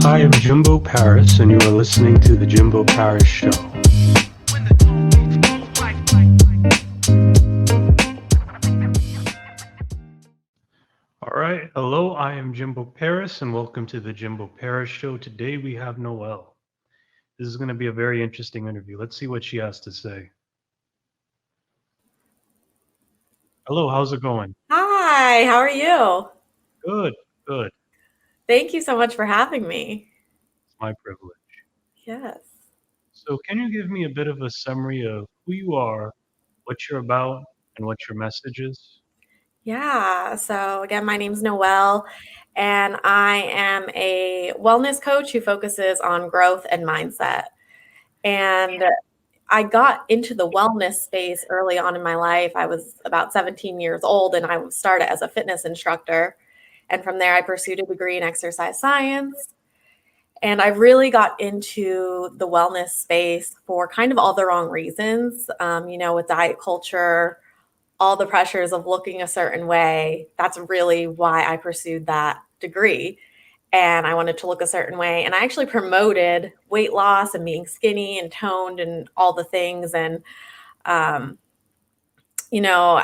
I am Jimbo Paris, and you are listening to The Jimbo Paris Show. All right. Hello, I am Jimbo Paris, and welcome to The Jimbo Paris Show. Today we have Noelle. This is going to be a very interesting interview. Let's see what she has to say. Hello, how's it going? Hi, how are you? Good, good. Thank you so much for having me. It's my privilege. Yes. So, can you give me a bit of a summary of who you are, what you're about, and what your message is? Yeah. So, again, my name's Noelle, and I am a wellness coach who focuses on growth and mindset. And I got into the wellness space early on in my life. I was about 17 years old, and I started as a fitness instructor. And from there, I pursued a degree in exercise science. And I really got into the wellness space for kind of all the wrong reasons. With diet culture, all the pressures of looking a certain way. That's really why I pursued that degree. And I wanted to look a certain way. And I actually promoted weight loss and being skinny and toned and all the things. And, um, you know,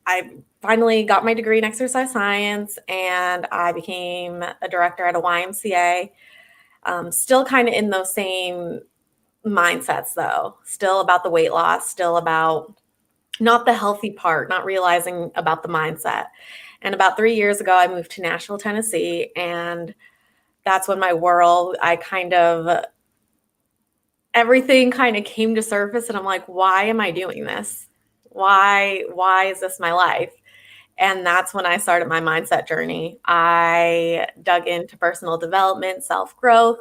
I finally got my degree in exercise science and I became a director at a YMCA. Still kind of in those same mindsets, though, still about the weight loss, still about not the healthy part, not realizing about the mindset. And about 3 years ago, I moved to Nashville, Tennessee. And that's when my world, everything kind of came to surface. And I'm like, why am I doing this? Why is this my life? And that's when I started my mindset journey. I dug into personal development, self growth,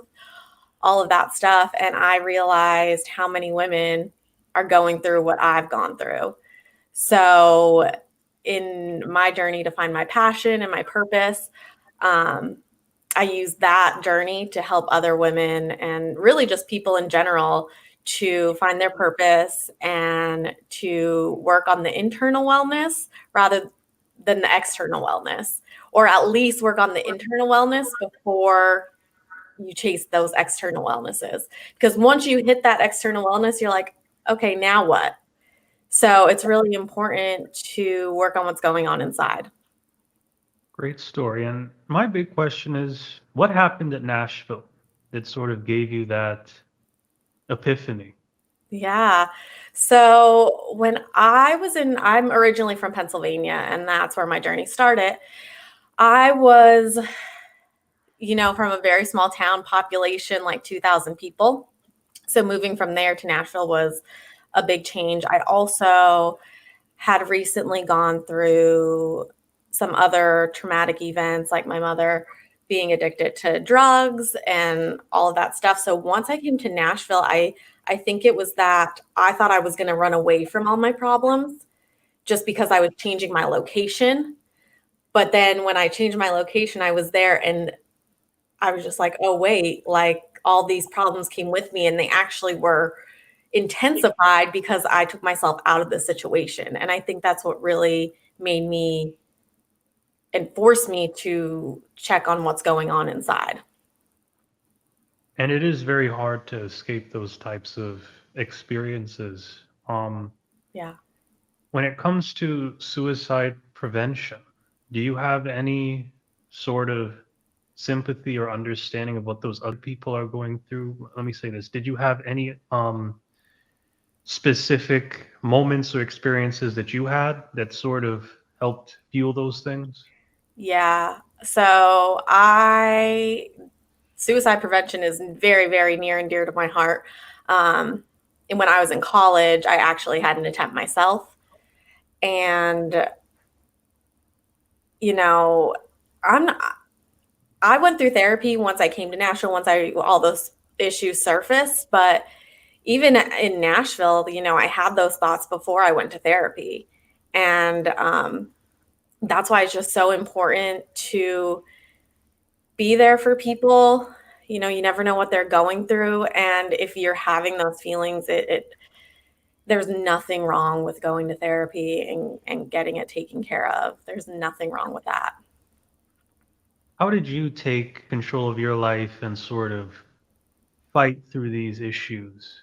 all of that stuff. And I realized how many women are going through what I've gone through. So, in my journey to find my passion and my purpose, um, I use that journey to help other women and really just people in general to find their purpose and to work on the internal wellness rather than the external wellness, or at least work on the internal wellness before you chase those external wellnesses. Because once you hit that external wellness, you're like, okay, now what? So it's really important to work on what's going on inside. Great story. And my big question is, what happened at Nashville that sort of gave you that epiphany? Yeah. So I'm originally from Pennsylvania, and that's where my journey started. I was, from a very small town, population like 2,000 people. So moving from there to Nashville was a big change. I also had recently gone through some other traumatic events, like my mother being addicted to drugs and all of that stuff. So once I came to Nashville, I think it was that I thought I was going to run away from all my problems just because I was changing my location. But then when I changed my location, I was there and I was just like, oh, wait, like all these problems came with me and they actually were intensified because I took myself out of the situation. And I think that's what really made me and forced me to check on what's going on inside. And it is very hard to escape those types of experiences. Yeah. When it comes to suicide prevention, do you have any sort of sympathy or understanding of what those other people are going through? Let me say this. Did you have any specific moments or experiences that you had that sort of helped fuel those things? Yeah. So I suicide prevention is very, very near and dear to my heart. Um, and when I was in college, I actually had an attempt myself. And, you know, I'm not, I went through therapy once I came to Nashville, once all those issues surfaced. But even in Nashville, I had those thoughts before I went to therapy. And that's why it's just so important to be there for people. You never know what they're going through. And if you're having those feelings, there's nothing wrong with going to therapy and getting it taken care of. There's nothing wrong with that. How did you take control of your life and sort of fight through these issues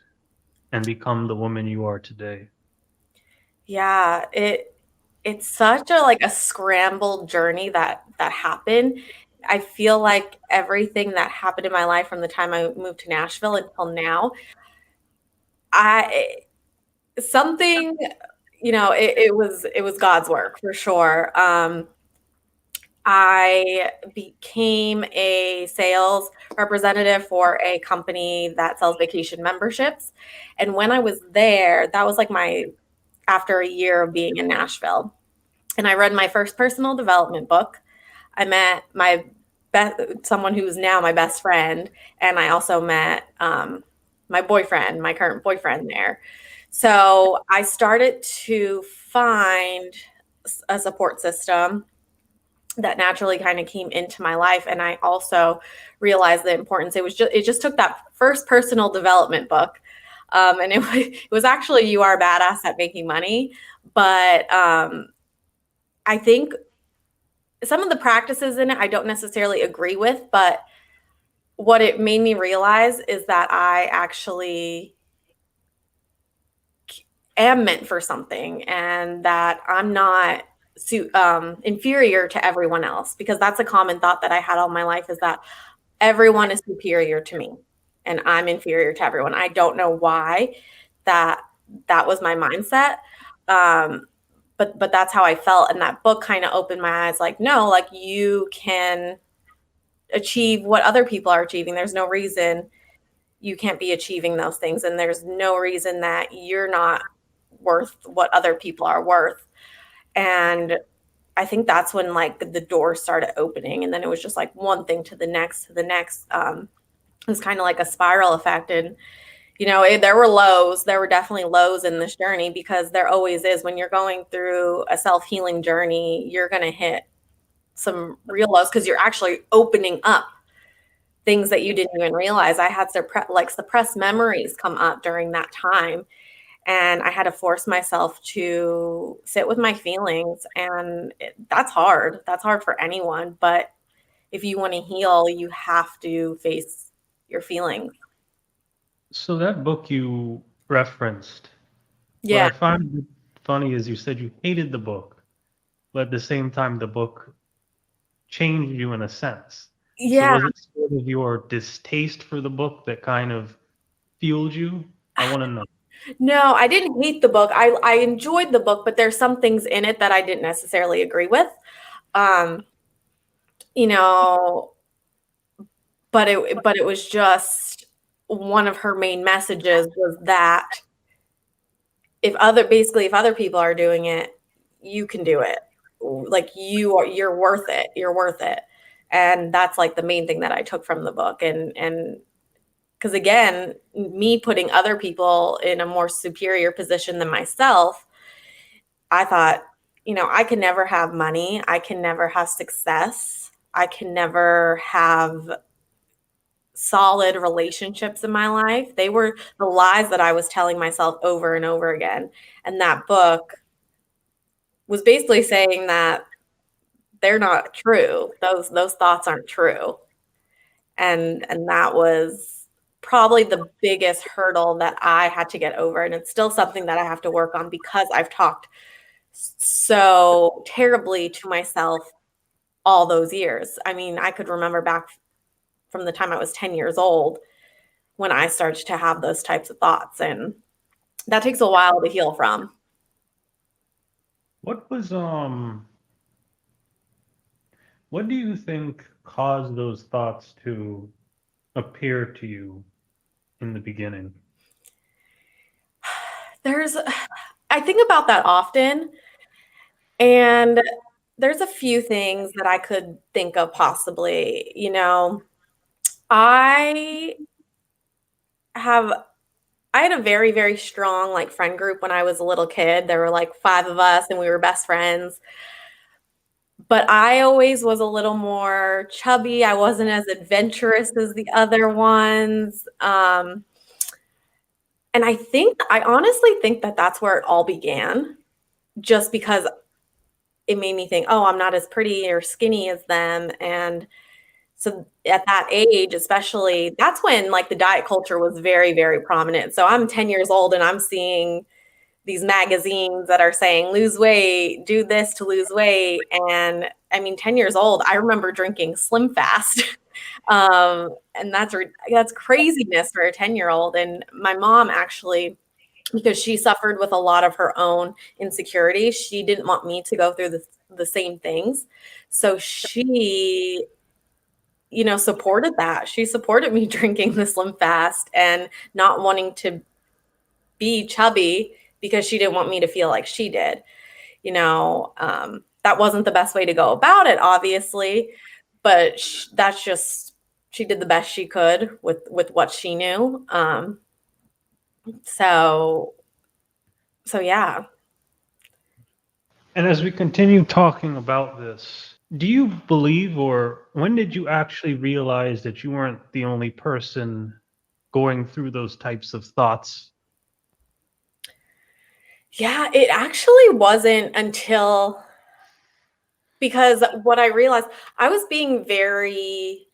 and become the woman you are today? Yeah, it's such a scrambled journey that happened. I feel like everything that happened in my life from the time I moved to Nashville until now, I something, it was God's work for sure. I became a sales representative for a company that sells vacation memberships. And when I was there, that was like my after a year of being in Nashville. And I read my first personal development book. I met someone who's now my best friend, and I also met my boyfriend, my current boyfriend there. So I started to find a support system that naturally kind of came into my life, and I also realized the importance. It just took that first personal development book, and it was actually You Are Badass at Making Money, but I think some of the practices in it I don't necessarily agree with, but what it made me realize is that I actually am meant for something, and that I'm not inferior to everyone else, because that's a common thought that I had all my life, is that everyone is superior to me and I'm inferior to everyone. I don't know why that that was my mindset. Um, but that's how I felt. And that book kind of opened my eyes, like, no, like, you can achieve what other people are achieving. There's no reason you can't be achieving those things. And there's no reason that you're not worth what other people are worth. And I think that's when, like, the doors started opening. And then it was just like one thing to the next, to the next. It was kind of like a spiral effect. And, there were lows. There were definitely lows in this journey, because there always is. When you're going through a self-healing journey, you're going to hit some real lows, because you're actually opening up things that you didn't even realize. I had suppressed memories come up during that time. And I had to force myself to sit with my feelings. And that's hard. That's hard for anyone. But if you want to heal, you have to face your feelings. So that book you referenced, what Yeah. I find funny is you said you hated the book, but at the same time the book changed you in a sense. So Yeah. was it sort of your distaste for the book that kind of fueled you? I want to know. No, I didn't hate the book. I enjoyed the book, but there's some things in it that I didn't necessarily agree with. Um, you know, but it was just one of her main messages was that if other people are doing it, you can do it. Like, you're worth it. You're worth it. And that's like the main thing that I took from the book. And because, again, me putting other people in a more superior position than myself, I thought, I can never have money. I can never have success. I can never have solid relationships in my life. They were the lies that I was telling myself over and over again. And that book was basically saying that they're not true. Those thoughts aren't true. And that was probably the biggest hurdle that I had to get over. And it's still something that I have to work on, because I've talked so terribly to myself all those years. I mean, I could remember back from the time I was 10 years old when I started to have those types of thoughts. And that takes a while to heal from. What was what do you think caused those thoughts to appear to you in the beginning? There's I think about that often, and there's a few things that I could think of possibly. I have I had a very, very strong, like, friend group when I was a little kid. There were like 5 of us, and we were best friends. But I always was a little more chubby. I wasn't as adventurous as the other ones. And I honestly think that that's where it all began, just because it made me think, "Oh, I'm not as pretty or skinny as them." And So at that age, especially, that's when like the diet culture was very, very prominent. So I'm 10 years old and I'm seeing these magazines that are saying lose weight, do this to lose weight. And I mean, 10 years old, I remember drinking Slim Fast. And that's craziness for a 10-year-old. And my mom actually, because she suffered with a lot of her own insecurities, she didn't want me to go through the same things. So she, supported that. She supported me drinking the Slim Fast and not wanting to be chubby because she didn't want me to feel like she did. That wasn't the best way to go about it, obviously, but that's just, she did the best she could with what she knew. So yeah. And as we continue talking about this, do you believe, or when did you actually realize that you weren't the only person going through those types of thoughts? Yeah, it actually wasn't until, because what I realized, I was being very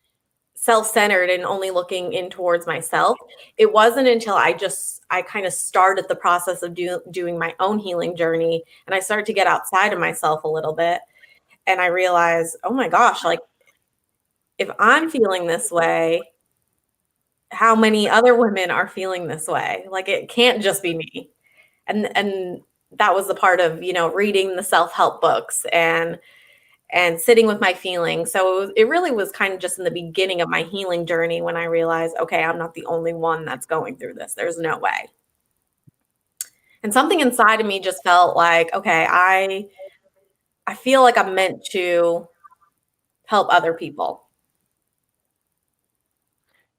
self-centered and only looking in towards myself. It wasn't until I kind of started the process of doing my own healing journey, and I started to get outside of myself a little bit, and I realized, oh my gosh, like if I'm feeling this way, how many other women are feeling this way? Like it can't just be me. And that was the part of, reading the self-help books and sitting with my feelings. So it really was kind of just in the beginning of my healing journey when I realized, okay, I'm not the only one that's going through this. There's no way. And something inside of me just felt like, okay, I feel like I'm meant to help other people.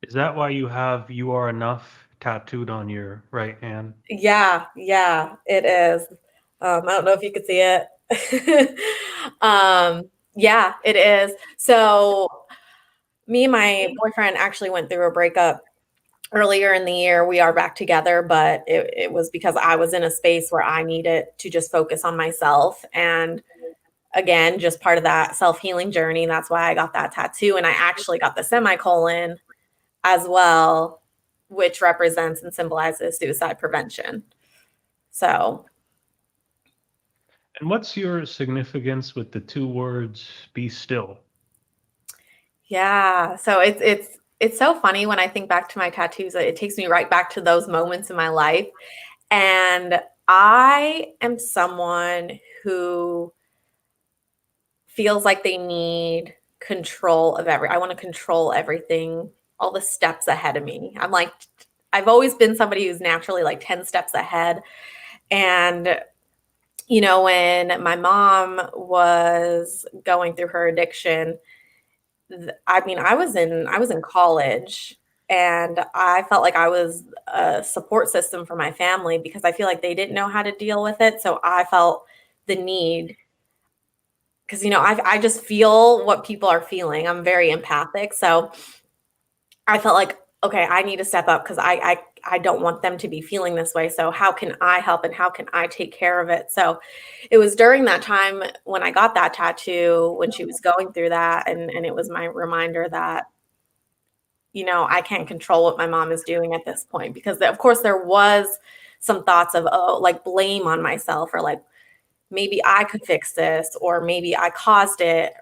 Is that why you have "You Are Enough" tattooed on your right hand? Yeah, it is. I don't know if you could see it. Yeah, it is. So me and my boyfriend actually went through a breakup earlier in the year. We are back together, but it was because I was in a space where I needed to just focus on myself. And again, just part of that self-healing journey. That's why I got that tattoo. And I actually got the semicolon as well, which represents and symbolizes suicide prevention. So And what's your significance with the two words "be still"? yeah, so it's so funny when I think back to my tattoos. It takes me right back to those moments in my life. And I am someone who feels like they need control of I want to control everything, all the steps ahead of me. I've always been somebody who's naturally like 10 steps ahead. And when my mom was going through her addiction, I mean, I was in college, and I felt like I was a support system for my family because I feel like they didn't know how to deal with it. So I felt the need, because I just feel what people are feeling. I'm very empathic, so I felt like, okay, I need to step up because I don't want them to be feeling this way. So how can I help and how can I take care of it? So it was during that time when I got that tattoo, when she was going through that, and it was my reminder that I can't control what my mom is doing at this point, because of course there was some thoughts of, oh, like blame on myself, or like maybe I could fix this, or maybe I caused it.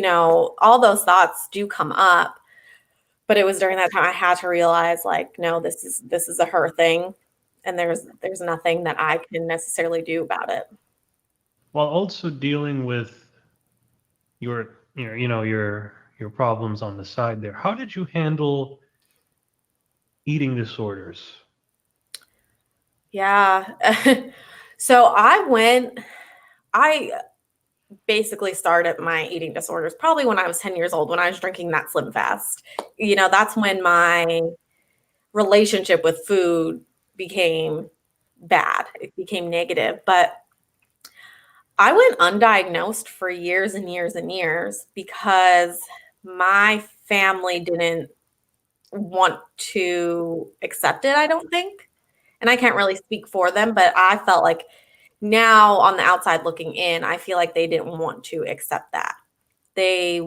All those thoughts do come up. But it was during that time I had to realize, like, no, this is a her thing, and there's nothing that I can necessarily do about it. While also dealing with your problems on the side there, how did you handle eating disorders? Yeah. So I basically started my eating disorders probably when I was 10 years old, when I was drinking that Slim Fast. That's when my relationship with food became bad. It became negative. But I went undiagnosed for years and years and years because my family didn't want to accept it, I don't think. And I can't really speak for them, but I felt like, now on the outside looking in, I feel like they didn't want to accept that. They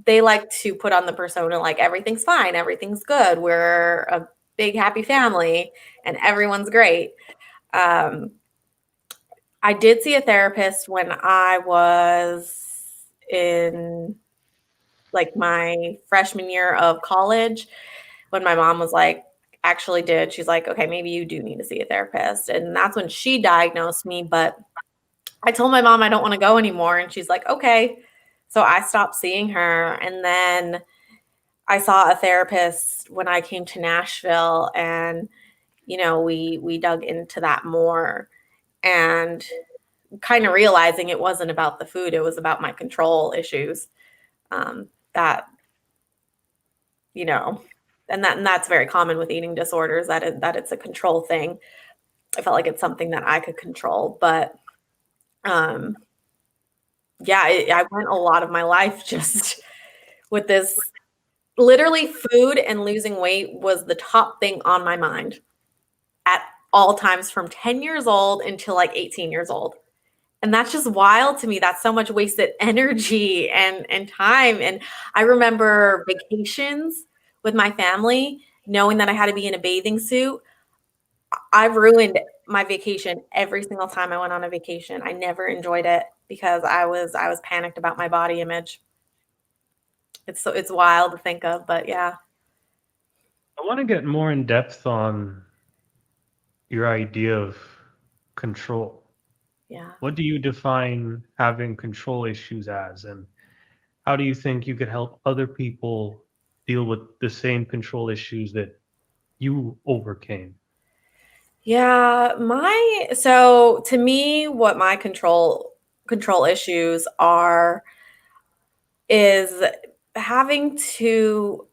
they like to put on the persona like everything's fine, everything's good, we're a big happy family, and everyone's great. Um, I did see a therapist when I was in like my freshman year of college, when my mom was like, actually did. She's like, okay, maybe you do need to see a therapist. And that's when she diagnosed me. But I told my mom I don't want to go anymore. And she's like, okay. So I stopped seeing her. And then I saw a therapist when I came to Nashville, and we dug into that more, and kind of realizing it wasn't about the food, it was about my control issues. That you know, and that's very common with eating disorders, that it's a control thing. I felt like it's something that I could control, but um, yeah, I went a lot of my life just with this. Literally, food and losing weight was the top thing on my mind at all times from 10 years old until like 18 years old. And that's just wild to me. That's so much wasted energy and time. And I remember vacations with my family, knowing that I had to be in a bathing suit. I ruined my vacation every single time I went on a vacation. I never enjoyed it because I was panicked about my body image. It's wild to think of, but yeah. I want to get more in depth on your idea of control. Yeah. What do you define having control issues as? And how do you think you could help other people deal with the same control issues that you overcame? Yeah, so to me, what my control issues are is having to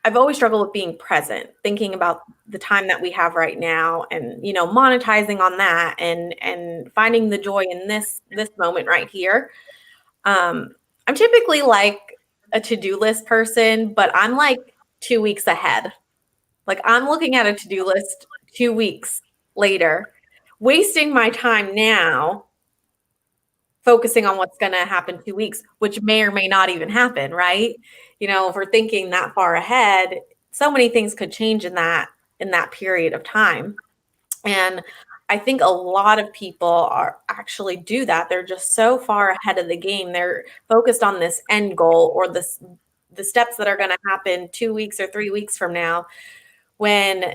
I've always struggled with being present, thinking about the time that we have right now, and monetizing on that, and finding the joy in this moment right here. I'm typically like a to-do list person, but I'm like 2 weeks ahead. Like, I'm looking at a to-do list 2 weeks later, wasting my time now focusing on what's going to happen 2 weeks, which may or may not even happen, right? If we're thinking that far ahead, so many things could change in that period of time. And I think a lot of people are actually do that. They're just so far ahead of the game. They're focused on this end goal, or the steps that are going to happen 2 weeks or 3 weeks from now, when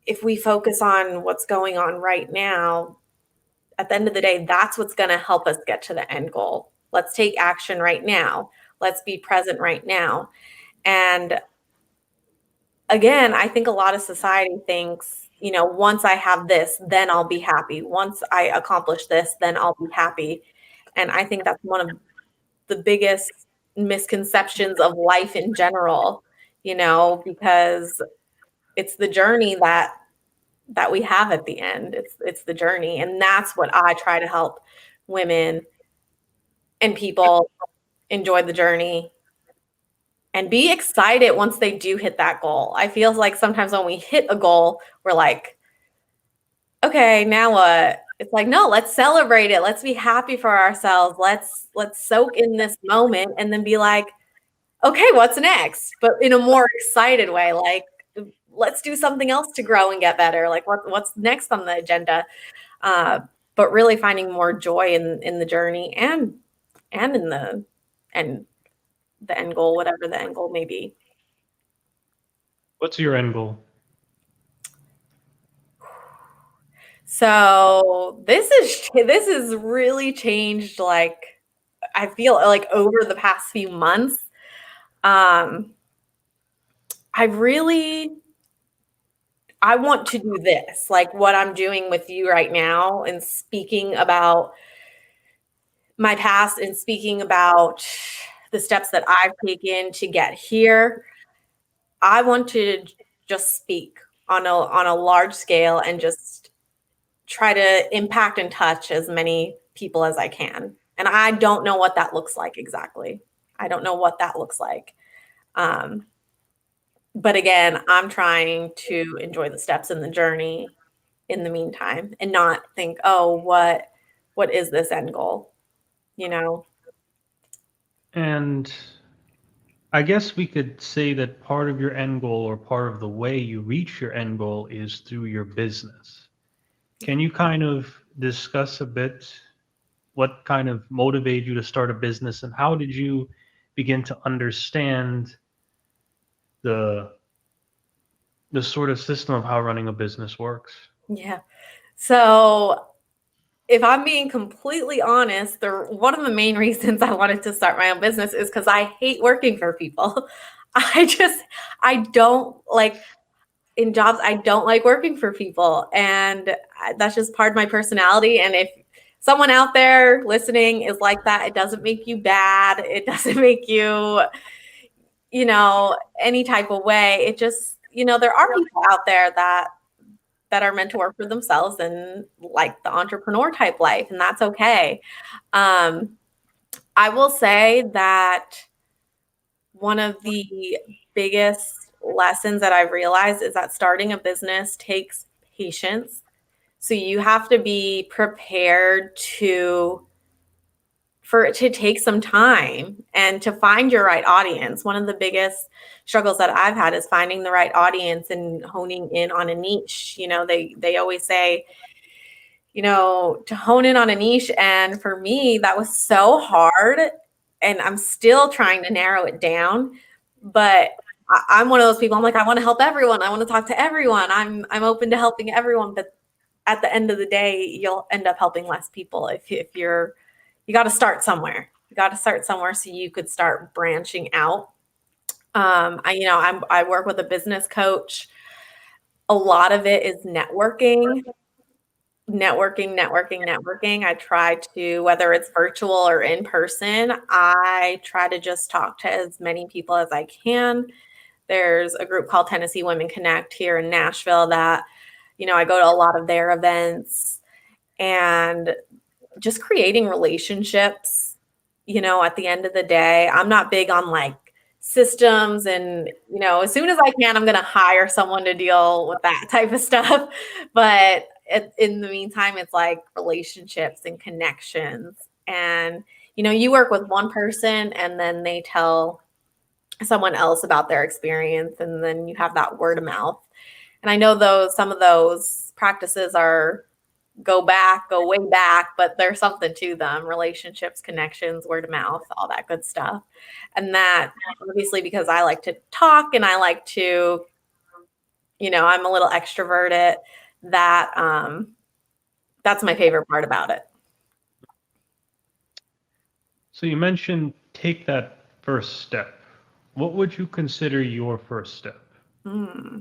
if we focus on what's going on right now, at the end of the day, that's what's going to help us get to the end goal. Let's take action right now. Let's be present right now. And again, I think a lot of society thinks, once I have this, then I'll be happy. Once I accomplish this, then I'll be happy. And I think that's one of the biggest misconceptions of life in general, because it's the journey that we have at the end. It's the journey. And that's what I try to help women and people enjoy the journey and be excited once they do hit that goal. I feel like sometimes when we hit a goal, we're like, okay, now what? It's like, no, let's celebrate it. Let's be happy for ourselves. Let's soak in this moment and then be like, okay, what's next? But in a more excited way, like, let's do something else to grow and get better. Like, what's next on the agenda? Uh, but really finding more joy in the journey, and in and the end goal, whatever the end goal may be. What's your end goal? So this is really changed. Like, I feel like over the past few months, um, I really I want to do this, like what I'm doing with you right now, and speaking about my past and speaking about the steps that I've taken to get here. I want to just speak on a large scale and just try to impact and touch as many people as I can. And I don't know what that looks like exactly. I don't know what that looks like. Um, but again, I'm trying to enjoy the steps in the journey in the meantime, and not think, oh, what is this end goal? You know? And I guess we could say that part of your end goal or part of the way you reach your end goal is through your business. Can you kind of discuss a bit what kind of motivated you to start a business and how did you begin to understand the the sort of system of how running a business works? Yeah. So if I'm being completely honest, one of the main reasons I wanted to start my own business is because I hate working for people. I just, I don't like in jobs, I don't like working for people. And that's just part of my personality. And if someone out there listening is like that, it doesn't make you bad. It doesn't make you, any type of way. It just, there are people out there that are meant to work for themselves and like the entrepreneur type life, and that's okay. Um, I will say that one of the biggest lessons that I've realized is that starting a business takes patience. So you have to be prepared for it to take some time and to find your right audience. One of the biggest struggles that I've had is finding the right audience and honing in on a niche. They always say, to hone in on a niche. And for me, that was so hard. And I'm still trying to narrow it down. But I'm one of those people. I'm like, I want to help everyone. I want to talk to everyone. I'm open to helping everyone. But at the end of the day, you'll end up helping less people if you got to start somewhere. You got to start somewhere so you could start branching out. I work with a business coach. A lot of it is networking. I try to, whether it's virtual or in person, I try to just talk to as many people as I can. There's a group called Tennessee Women Connect here in Nashville that, I go to a lot of their events, and just creating relationships, at the end of the day. I'm not big on like systems and, as soon as I can, I'm going to hire someone to deal with that type of stuff. But in the meantime, it's like relationships and connections. And, you work with one person and then they tell someone else about their experience, and then you have that word of mouth. And I know some of those practices go way back, but there's something to them: relationships, connections, word of mouth, all that good stuff. And that, obviously, because I like to talk and I like to, I'm a little extroverted, that that's my favorite part about it. So you mentioned take that first step. What would you consider your first step? Hmm,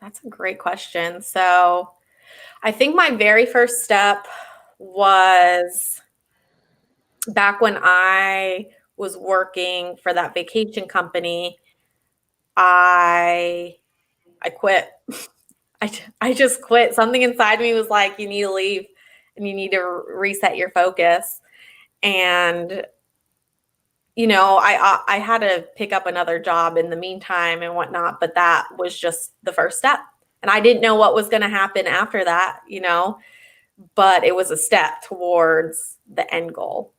that's a great question. So I think my very first step was back when I was working for that vacation company. I quit. I just quit. Something inside me was like, you need to leave and you need to reset your focus. And, I had to pick up another job in the meantime and whatnot, but that was just the first step. And I didn't know what was going to happen after that, but it was a step towards the end goal.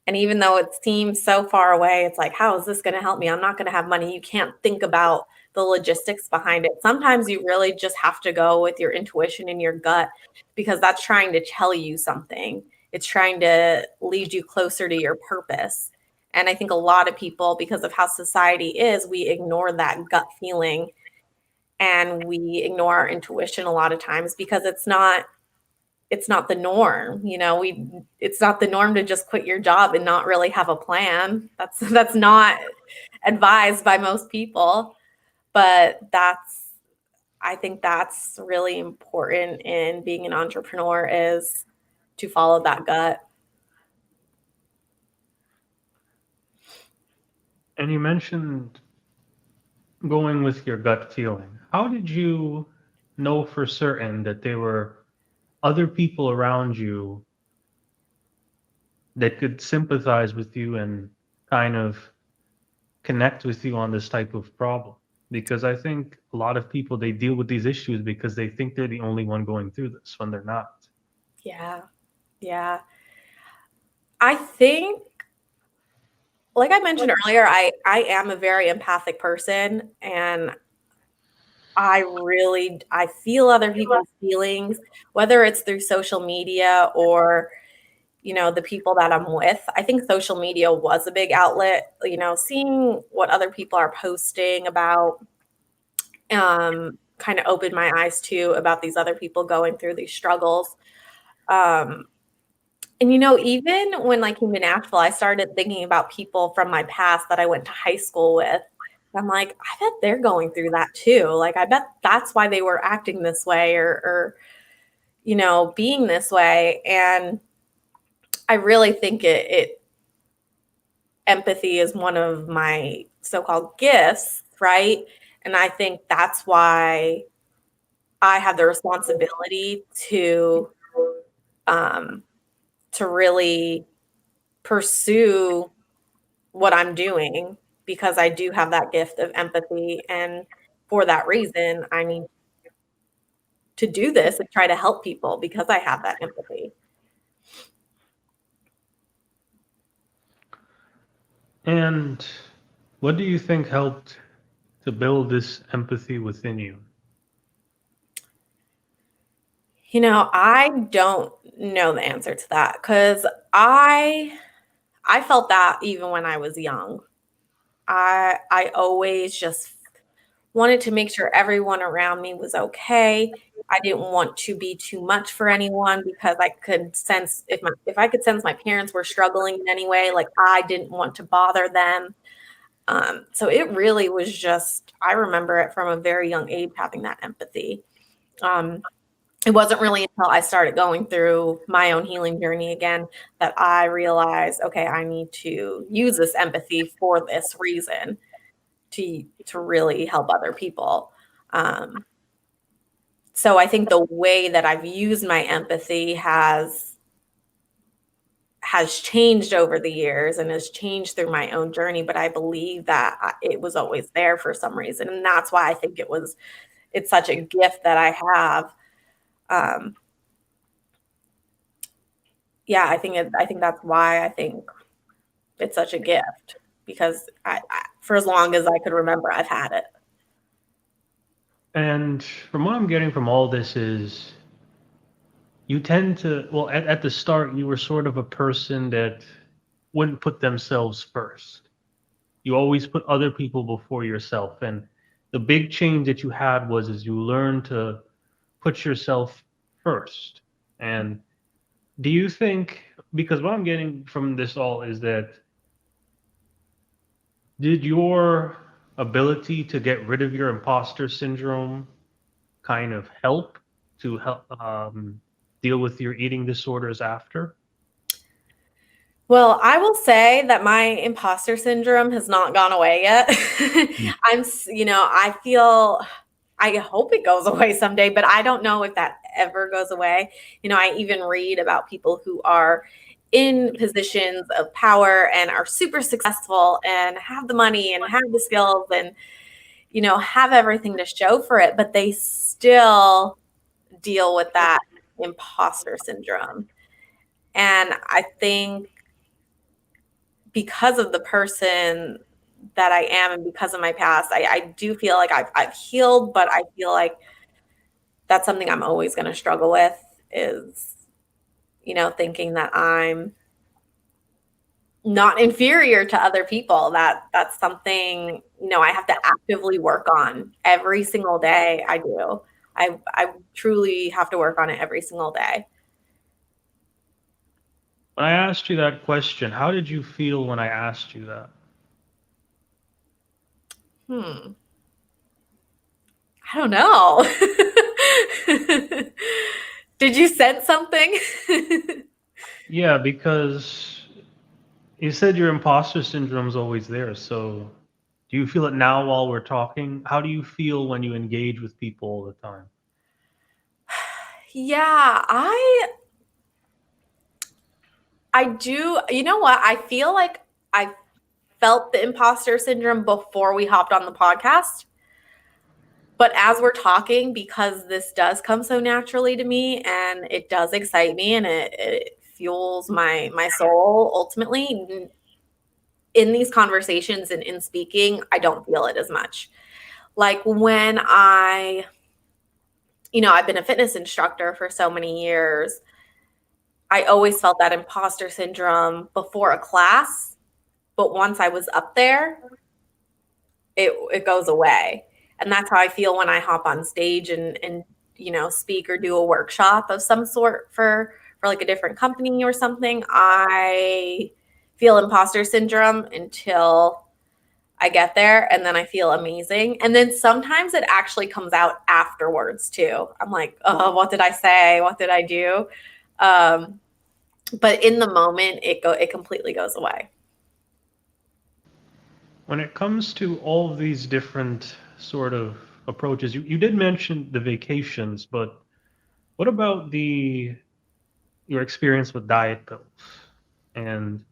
And even though it seems so far away, it's like, how is this going to help me? I'm not going to have money. You can't think about the logistics behind it. Sometimes you really just have to go with your intuition and your gut, because that's trying to tell you something. It's trying to lead you closer to your purpose. And I think a lot of people, because of how society is, we ignore that gut feeling and we ignore our intuition a lot of times because it's not the norm. It's not the norm to just quit your job and not really have a plan. That's not advised by most people, but I think that's really important in being an entrepreneur, is to follow that gut. And you mentioned going with your gut feeling. How did you know for certain that there were other people around you that could sympathize with you and kind of connect with you on this type of problem? Because I think a lot of people, they deal with these issues because they think they're the only one going through this when they're not. Yeah. Yeah. I think like I mentioned earlier, I am a very empathic person, and I feel other people's feelings, whether it's through social media or, the people that I'm with. I think social media was a big outlet, seeing what other people are posting about, kind of opened my eyes to about these other people going through these struggles. Um, and even when I came to Nashville, I started thinking about people from my past that I went to high school with. I'm like, I bet they're going through that too. Like, I bet that's why they were acting this way or being this way. And I really think it empathy is one of my so-called gifts, right? And I think that's why I have the responsibility um, to really pursue what I'm doing because I do have that gift of empathy. And for that reason, I need to do this and try to help people because I have that empathy. And what do you think helped to build this empathy within you? I don't know the answer to that because I felt that even when I was young. I always just wanted to make sure everyone around me was okay. I didn't want to be too much for anyone because I could sense if I could sense my parents were struggling in any way, like I didn't want to bother them. So it really was just I remember it from a very young age having that empathy. Um, it wasn't really until I started going through my own healing journey again that I realized, okay, I need to use this empathy for this reason to really help other people. Um, so I think the way that I've used my empathy has changed over the years and has changed through my own journey, but I believe that it was always there for some reason, and that's why I think it's such a gift that I have. Um, yeah, I think that's why I think it's such a gift because for as long as I could remember, I've had it. And from what I'm getting from all this is you tend to, well, at the start, you were sort of a person that wouldn't put themselves first. You always put other people before yourself. And the big change that you had was as you learned to put yourself first. And do you think, because what I'm getting from this all is that did your ability to get rid of your imposter syndrome kind of help to help deal with your eating disorders after? Well, I will say that my imposter syndrome has not gone away yet. Mm. I feel, I hope it goes away someday, but I don't know if that ever goes away. I even read about people who are in positions of power and are super successful and have the money and have the skills and, have everything to show for it, but they still deal with that imposter syndrome. And I think because of the person that I am and because of my past, I do feel like I've healed, but I feel like that's something I'm always going to struggle with is, thinking that I'm not inferior to other people. That's something, I have to actively work on every single day. I do. I truly have to work on it every single day. When I asked you that question, how did you feel when I asked you that? Hmm. I don't know. Did you sense something? Yeah, because you said your imposter syndrome is always there. So do you feel it now while we're talking? How do you feel when you engage with people all the time? Yeah, I do. You know what? I feel like I felt the imposter syndrome before we hopped on the podcast. But as we're talking, because this does come so naturally to me and it does excite me and it fuels my soul ultimately, in these conversations and in speaking, I don't feel it as much. Like when I've been a fitness instructor for so many years, I always felt that imposter syndrome before a class, but once I was up there, it goes away. And that's how I feel when I hop on stage and speak or do a workshop of some sort for like a different company or something. I feel imposter syndrome until I get there, and then I feel amazing. And then sometimes it actually comes out afterwards too. I'm like, oh, what did I say? What did I do? But in the moment, it completely goes away. When it comes to all of these different sort of approaches, you did mention the vacations, but what about your experience with diet pills? And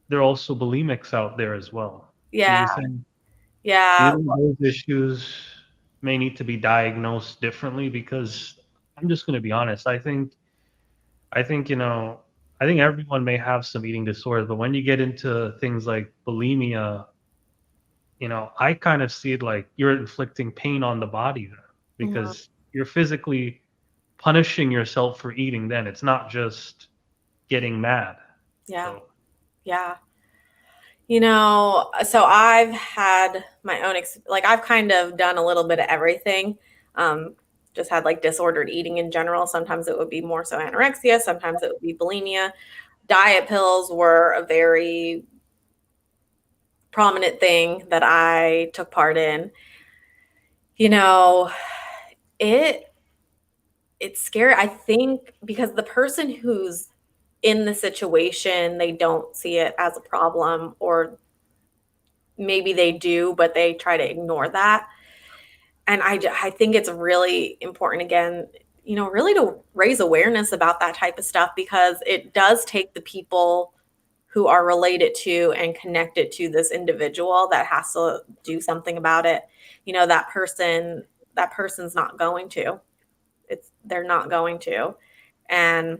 there are also bulimics out there as well. Do Yeah, you think do you yeah, think those issues may need to be diagnosed differently? Because I'm just going to be honest. I think I think everyone may have some eating disorders, but when you get into things like bulimia, I kind of see it like you're inflicting pain on the body there mhm, because you're physically punishing yourself for eating then. It's not just getting mad. yeah, So, yeah. So I've had my own, like I've kind of done a little bit of everything. Um, just had like disordered eating in general. Sometimes it would be more so anorexia, sometimes it would be bulimia. Diet pills were a very prominent thing that I took part in. You know, it it's scary. I think because the person who's in the situation, they don't see it as a problem, or maybe they do, but they try to ignore that. And I think it's really important, again, really to raise awareness about that type of stuff, because it does take the people who are related to and connected to this individual that has to do something about it. That person's not going to. They're not going to. And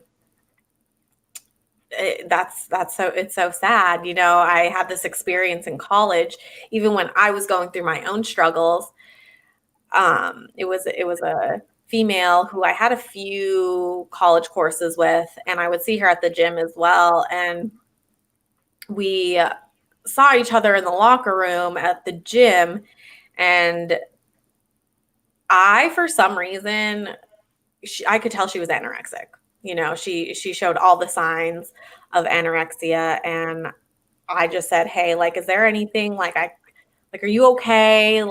that's so it's so sad. I had this experience in college, even when I was going through my own struggles. It was a female who I had a few college courses with, and I would see her at the gym as well. And we saw each other in the locker room at the gym, and for some reason, I could tell she was anorexic. She showed all the signs of anorexia, and I just said, "Hey, like, is there anything are you okay?"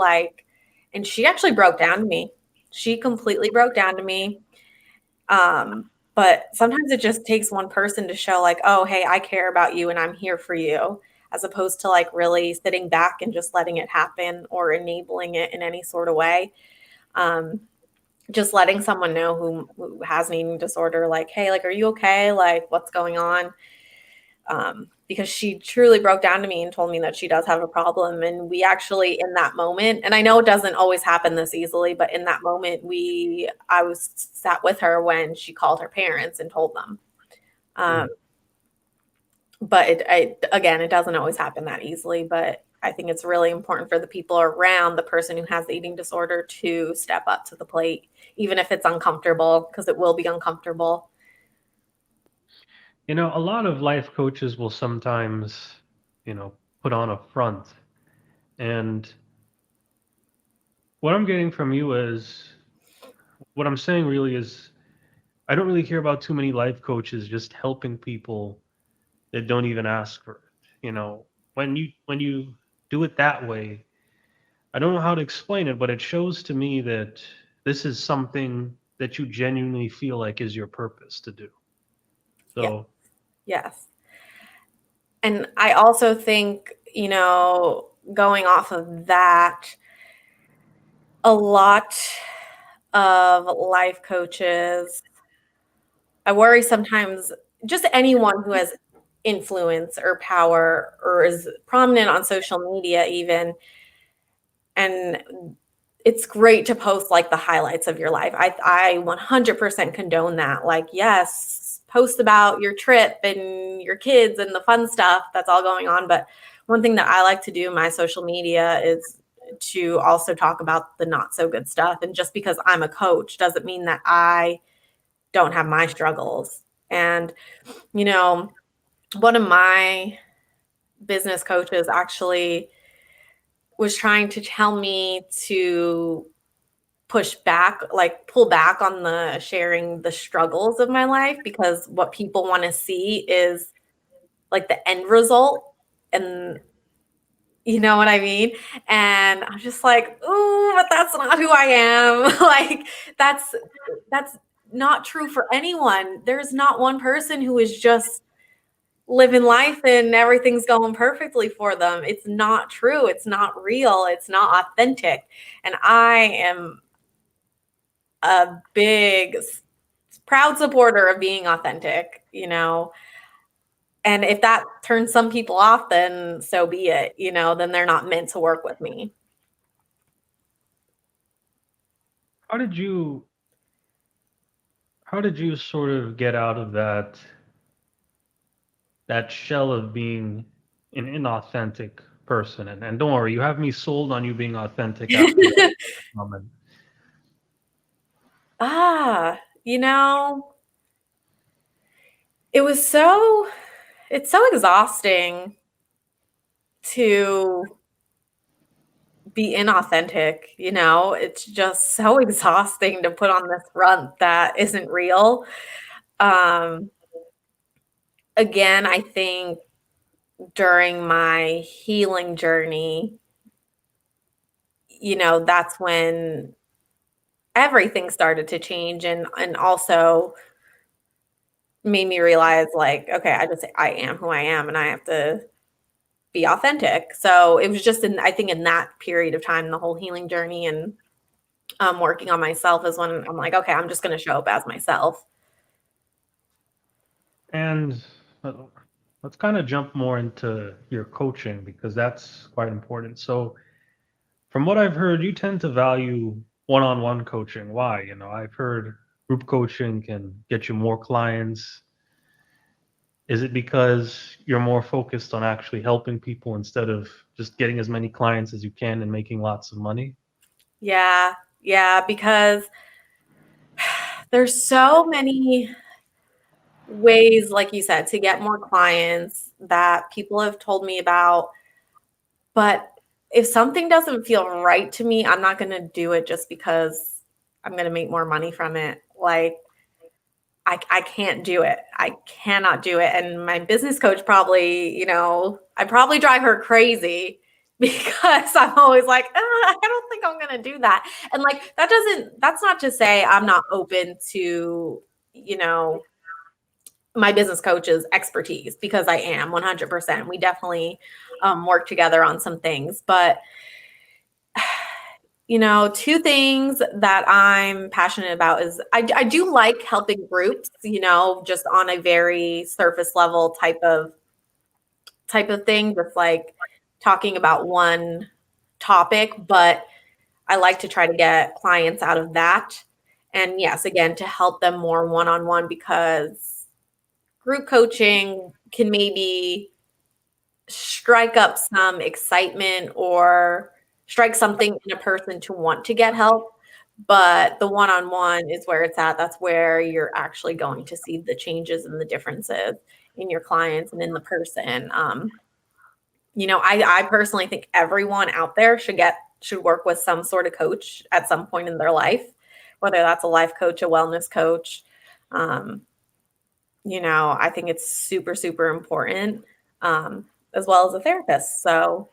And she actually broke down to me. She completely broke down to me. But sometimes it just takes one person to show, like, "Oh, hey, I care about you and I'm here for you," as opposed to like really sitting back and just letting it happen or enabling it in any sort of way. Um, just letting someone know who has an eating disorder, like, "Hey, like, are you okay? Like, what's going on?" Because she truly broke down to me and told me that she does have a problem. And we actually, in that moment, and I know it doesn't always happen this easily, but in that moment, I was sat with her when she called her parents and told them. Um, mm. but again, it doesn't always happen that easily. But I think it's really important for the people around the person who has the eating disorder to step up to the plate, even if it's uncomfortable, because it will be uncomfortable. A lot of life coaches will sometimes, you know, put on a front. And what I'm getting from you is what I'm saying really is I don't really hear about too many life coaches just helping people that don't even ask for it. When you do it that way, I don't know how to explain it, but it shows to me that this is something that you genuinely feel like is your purpose to do. Yeah. So, Yes. And I also think, going off of that, a lot of life coaches, I worry sometimes, just anyone who has influence or power or is prominent on social media, even, and it's great to post like the highlights of your life. I 100% condone that. Like, yes, post about your trip and your kids and the fun stuff that's all going on. But one thing that I like to do in my social media is to also talk about the not so good stuff. And just because I'm a coach doesn't mean that I don't have my struggles. And, you know, one of my business coaches actually was trying to tell me to push back, like pull back on the sharing the struggles of my life, because what people want to see is like the end result. And you know what I mean? And I'm just like, ooh, but that's not who I am. Like that's not true for anyone. There's not one person who is just living life and everything's going perfectly for them. It's not true. It's not real. It's not authentic. And I am a big, proud supporter of being authentic, you know. And if that turns some people off, then so be it, you know, then they're not meant to work with me. How did you how did you sort of get out of that shell of being an inauthentic person? And don't worry, you have me sold on you being authentic after that moment. Ah, you know, it was so it's so exhausting to be inauthentic, you know? It's just so exhausting to put on this front that isn't real. Um, Again, I think during my healing journey, you know, that's when everything started to change, and also made me realize like, okay, I am who I am and I have to be authentic. So it was just I think in that period of time, the whole healing journey and working on myself is when I'm like, okay, I'm just going to show up as myself. And uh, let's kind of jump more into your coaching because that's quite important. So, from what I've heard, you tend to value one-on-one coaching. Why? I've heard group coaching can get you more clients. Is it because you're more focused on actually helping people instead of just getting as many clients as you can and making lots of money? Yeah, yeah, because there's so many ways, like you said, to get more clients that people have told me about. But if something doesn't feel right to me, I'm not going to do it just because I'm going to make more money from it. Like, I can't do it. I cannot do it. And my business coach probably, you know, I probably drive her crazy because I'm always like, I don't think I'm going to do that. And like, that's not to say I'm not open to, you know, my business coach's expertise, because I am 100%. We definitely work together on some things. But you know, two things that I'm passionate about is I do like helping groups, you know, just on a very surface level type of thing, just like talking about one topic, but I like to try to get clients out of that. And yes, again, to help them more one-on-one, because group coaching can maybe strike up some excitement or strike something in a person to want to get help. But the one-on-one is where it's at. That's where you're actually going to see the changes and the differences in your clients and in the person. You know, I personally think everyone out there should work with some sort of coach at some point in their life, whether that's a life coach, a wellness coach. Um, you know, I think it's super, super important, as well as a therapist. So,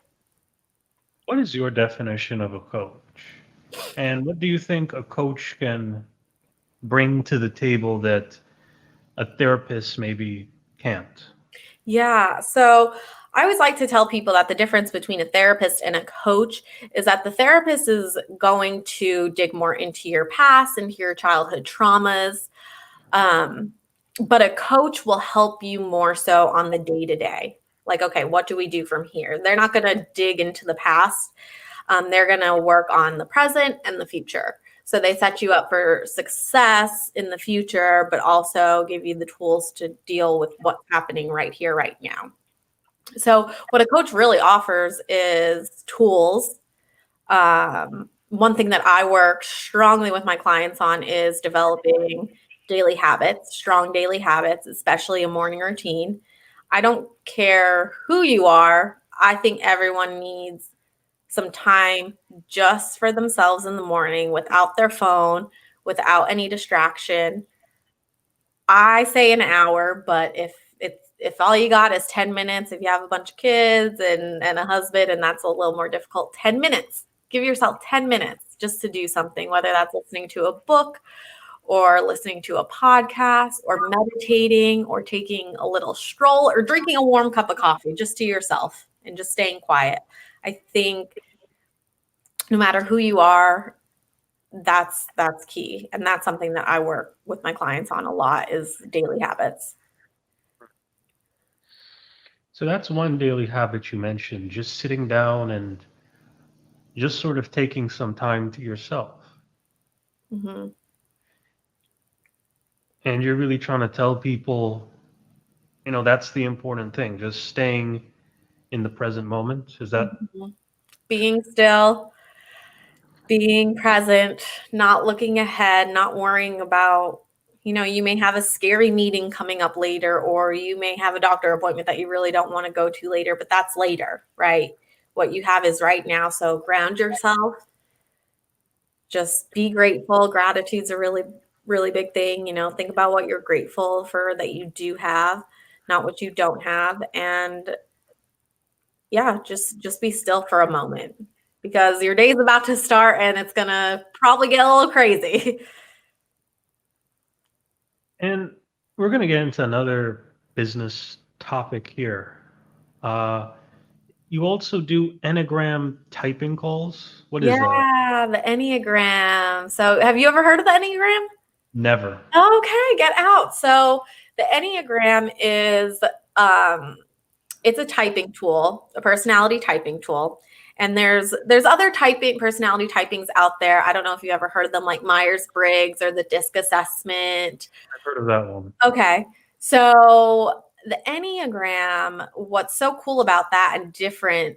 What is your definition of a coach? And what do you think a coach can bring to the table that a therapist maybe can't? yeah. So, I always like to tell people that the difference between a therapist and a coach is that the therapist is going to dig more into your past, into your childhood traumas. Um, but a coach will help you more so on the day to day. Like, okay, what do we do from here? They're not going to dig into the past. They're going to work on the present and the future. So they set you up for success in the future, but also give you the tools to deal with what's happening right here, right now. So what a coach really offers is tools. One thing that I work strongly with my clients on is developing daily habits, strong daily habits, especially a morning routine. I don't care who you are. I think everyone needs some time just for themselves in the morning without their phone, without any distraction. I say an hour, but if all you got is 10 minutes, if you have a bunch of kids and a husband and that's a little more difficult, 10 minutes. Give yourself 10 minutes just to do something, whether that's listening to a book or listening to a podcast or meditating or taking a little stroll or drinking a warm cup of coffee just to yourself and just staying quiet. I think no matter who you are, that's key. And that's something that I work with my clients on a lot is daily habits. So that's one daily habit you mentioned, just sitting down and just sort of taking some time to yourself. Mm-hmm. And you're really trying to tell people, that's the important thing, just staying in the present moment. Is that? Mm-hmm. Being still, being present, not looking ahead, not worrying about, you may have a scary meeting coming up later, or you may have a doctor appointment that you really don't want to go to later, but that's later, right? What you have is right now. So ground yourself, just be grateful. Gratitude's a really, really big thing. Think about what you're grateful for that you do have, not what you don't have. And yeah, just be still for a moment because your day's about to start and it's gonna probably get a little crazy. And we're going to get into another business topic here. Uh, you also do Enneagram typing calls. What is that? Yeah, the Enneagram. So have you ever heard of the Enneagram? Never. Okay, get out. So the Enneagram is it's a typing tool, a personality typing tool. And there's other personality typings out there. I don't know if you ever heard of them, like Myers-Briggs or the DISC assessment. I've heard of that one. Okay. So the Enneagram, what's so cool about that and different,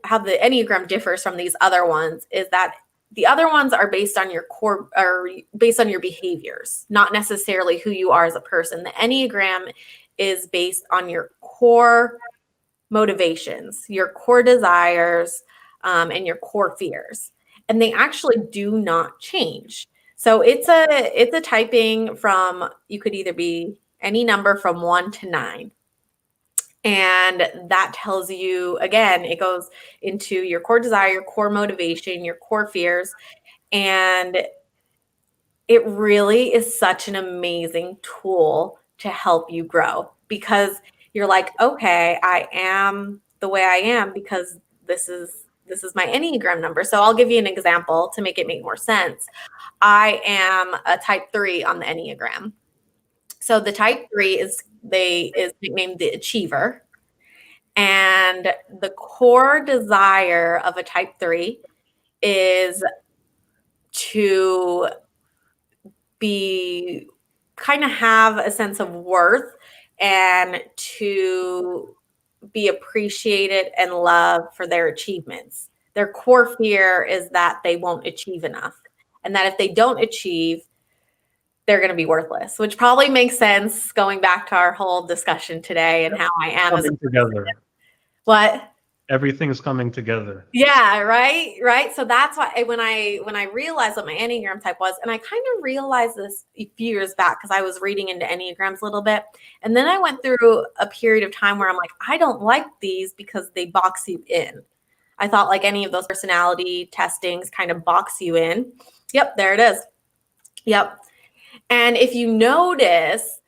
how the Enneagram differs from these other ones is that the other ones are based on your core or based on your behaviors, not necessarily who you are as a person. The Enneagram is based on your core motivations, your core desires, and your core fears, and they actually do not change. So it's a typing from, you could either be any number from 1 to 9. And that tells you, again, it goes into your core desire, your core motivation, your core fears. And it really is such an amazing tool to help you grow because you're like, okay, I am the way I am because this is my Enneagram number. So I'll give you an example to make it make more sense. I am a type 3 on the Enneagram. So the type 3 is nicknamed the achiever. And the core desire of a type 3 is to be kind of have a sense of worth and to be appreciated and loved for their achievements. Their core fear is that they won't achieve enough and that if they don't achieve, they're going to be worthless, which probably makes sense going back to our whole discussion today and how I am as a Coming together. what? Everything's coming together. Yeah, right. So that's why when I realized what my Enneagram type was, and I kind of realized this a few years back because I was reading into Enneagrams a little bit, and then I went through a period of time where I'm like, I don't like these because they box you in. I thought like any of those personality testings kind of box you in. Yep, there it is. Yep. And if you notice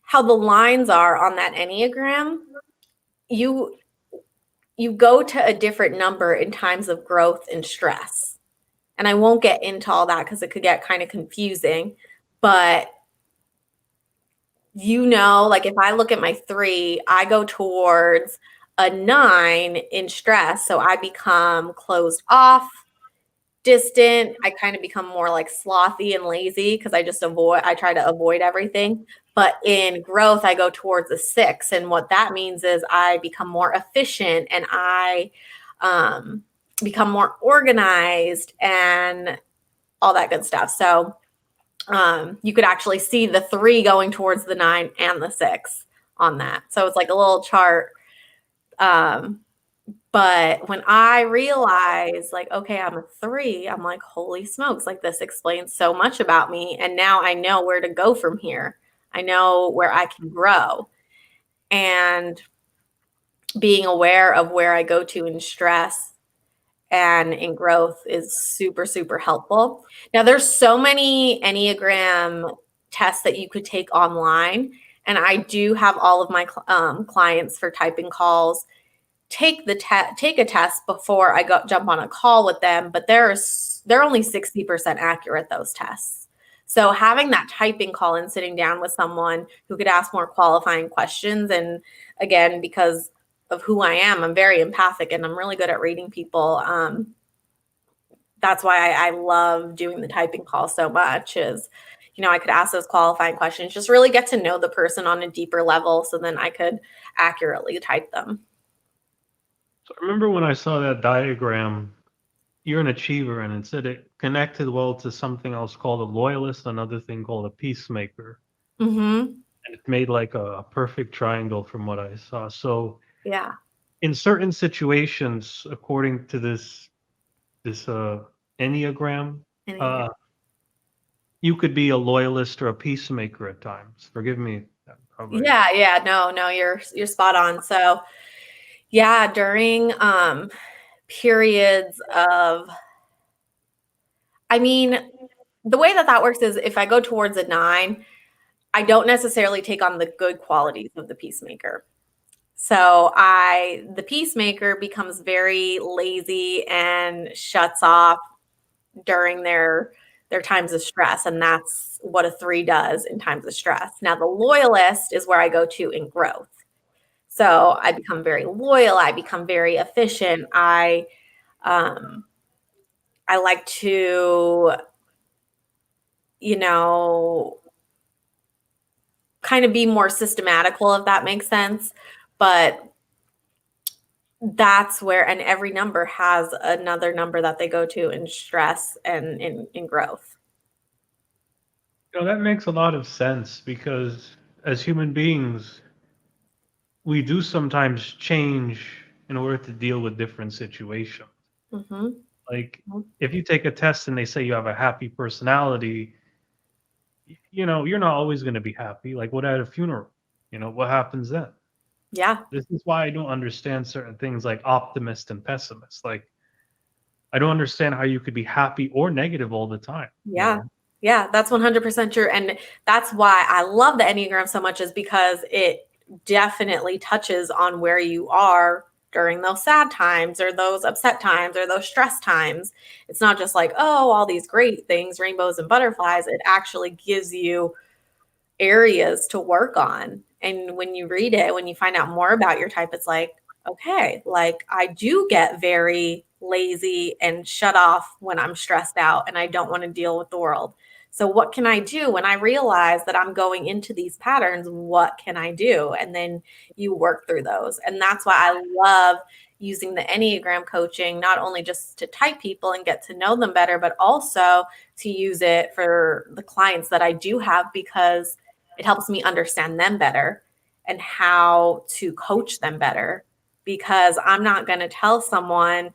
how the lines are on that Enneagram, you go to a different number in times of growth and stress. And I won't get into all that because it could get kind of confusing. But like if I look at my 3, I go towards a 9 in stress. So I become closed off, distant. I kind of become more like slothy and lazy because I try to avoid everything. But in growth, I go towards a 6. And what that means is I become more efficient and I um, become more organized and all that good stuff. So you could actually see the 3 going towards the 9 and the 6 on that. So it's like a little chart. But when I realized, like, okay, I'm a 3, I'm like, holy smokes, like this explains so much about me. And now I know where to go from here. I know where I can grow. And being aware of where I go to in stress and in growth is super, super helpful. Now, there's so many Enneagram tests that you could take online. And I do have all of my clients for typing calls take a test before I jump on a call with them, but they're only 60% accurate, those tests. So having that typing call and sitting down with someone who could ask more qualifying questions, and again, because of who I am, I'm very empathic and I'm really good at reading people. That's why I love doing the typing call so much is, I could ask those qualifying questions, just really get to know the person on a deeper level so then I could accurately type them. So I remember when I saw that diagram, you're an achiever, and it said it connected well to something else called a loyalist, another thing called a peacemaker. Mm-hmm. And it made like a perfect triangle from what I saw. So Yeah. in certain situations, according to this Enneagram, Enneagram. uh, you could be a loyalist or a peacemaker at times. Forgive me, probably. Yeah. No, you're spot on. So yeah, during periods of, I mean, the way that works is if I go towards a 9, I don't necessarily take on the good qualities of the peacemaker. So the peacemaker becomes very lazy and shuts off during their times of stress, and that's what a 3 does in times of stress. Now the loyalist is where I go to in growth. So I become very loyal, I become very efficient. Um I like to, you know, kind of be more systematical, if that makes sense. But that's where, and every number has another number that they go to in stress and in growth. That makes a lot of sense because as human beings, we do sometimes change in order to deal with different situations. Mm-hmm. Like if you take a test and they say you have a happy personality, you're not always going to be happy. Like what at a funeral? What happens then? Yeah. This is why I don't understand certain things like optimist and pessimist. Like I don't understand how you could be happy or negative all the time, you Yeah. know? Yeah, that's 100% true. And that's why I love the Enneagram so much, is because it definitely touches on where you are during those sad times or those upset times or those stress times. It's not just like, oh, all these great things, rainbows and butterflies. It actually gives you areas to work on. And when you read it, when you find out more about your type, it's like, okay, like I do get very lazy and shut off when I'm stressed out and I don't want to deal with the world. So, what can I do when I realize that I'm going into these patterns? What can I do? And then you work through those. And that's why I love using the Enneagram coaching, not only just to type people and get to know them better, but also to use it for the clients that I do have, because it helps me understand them better and how to coach them better, because I'm not going to tell someone